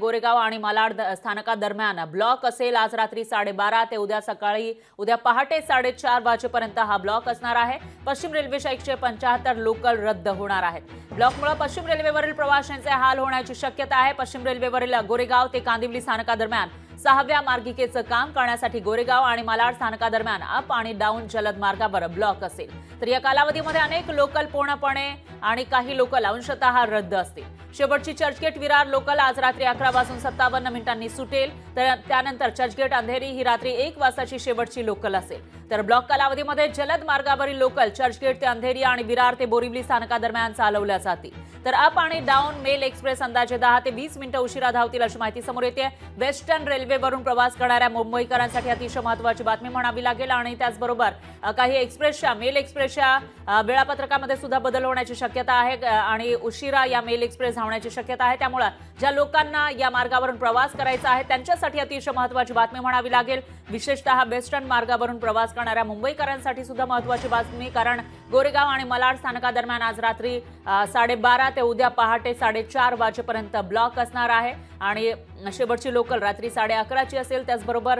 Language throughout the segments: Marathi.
गोरेगाव आणि मालाड स्थानकादरम्यान ब्लॉक असेल। आज रात्री 12:30 ते उद्या पहाटे 4:30 वाजेपर्यंत हा ब्लॉक असणार आहे। पश्चिम रेल्वेच्या 175 लोकल रद्द होणार आहेत। ब्लॉकमुळे पश्चिम रेल्वेवरील प्रवाशांचे हाल होण्याची शक्यता आहे। पश्चिम रेल्वेवरील गोरेगाव ते कांदिवली स्थानकादरम्यान 6व्या मार्गिकेचं काम करण्यासाठी गोरेगाव आणि मालाड स्थानकादरम्यान अप आणि डाऊन जलद मार्गावर ब्लॉक असेल। तर या कालावधीमध्ये अनेक लोकल पूर्णपणे आणि काही लोकल अंशतः रद्द असतील। शेवटची चर्चगेट विरार लोकल आज रात्री 11 वाजून 57 मिनिटांनी सुटेल। तर त्यानंतर चर्चगेट अंधेरी ही रात्री 1 वाजताची शेवटची लोकल असेल। तर ब्लॉक कालावधीमध्ये जलद मार्गावरील लोकल चर्चगेट ते अंधेरी आणि विरार ते बोरिवली स्थानकादरम्यान चालवल्या जातील। तर अप आणि डाऊन मेल एक्सप्रेस अंदाजे 10 ते 20 मिनिटं उशिरा धावतील अशी माहिती समोर येते। वेस्टर्न रेल्वेवरून प्रवास करणाऱ्या मुंबईकरांसाठी अतिशय महत्त्वाची बातमी म्हणावी लागेल आणि त्याचबरोबर काही एक्सप्रेसच्या मेल एक्सप्रेसच्या वेळापत्रकामध्ये सुद्धा बदल होण्याची शक्यता आहे आणि उशिरा या मेल एक्सप्रेस धावण्याची शक्यता आहे। त्यामुळे ज्या लोकांना या मार्गावरून प्रवास करायचा आहे त्यांच्यासाठी अतिशय महत्त्वाची बातमी म्हणावी लागेल। विशेषतः वेस्टर्न मार्गावरून प्रवास करणाऱ्या मुंबईकरांसाठी सुद्धा महत्त्वाची बातमी, कारण गोरेगाव आणि मालाड स्थानकादरम्यान आज रात्री 12:30 ते उद्या पहाटे 4:30 वाजेपर्यंत ब्लॉक असणार आहे आणि शेवटची लोकल रात्री 11:30 असेल। त्याचबरोबर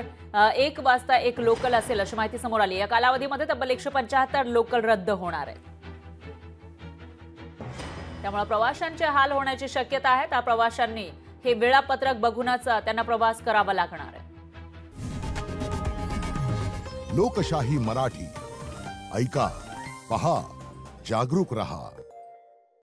1 वाजता एक लोकल असेल अशी माहिती समोर आली। या कालावधीमध्ये तब्बल 175 लोकल रद्द होणार आहेत। त्यामुळे प्रवाशांचे हाल होण्याची शक्यता आहे। त्या प्रवाशांनी हे वेळापत्रक बघूनच त्यांना प्रवास करावा लागणार आहे। लोकशाही मराठी ऐका, पहा, जागरूक रहा।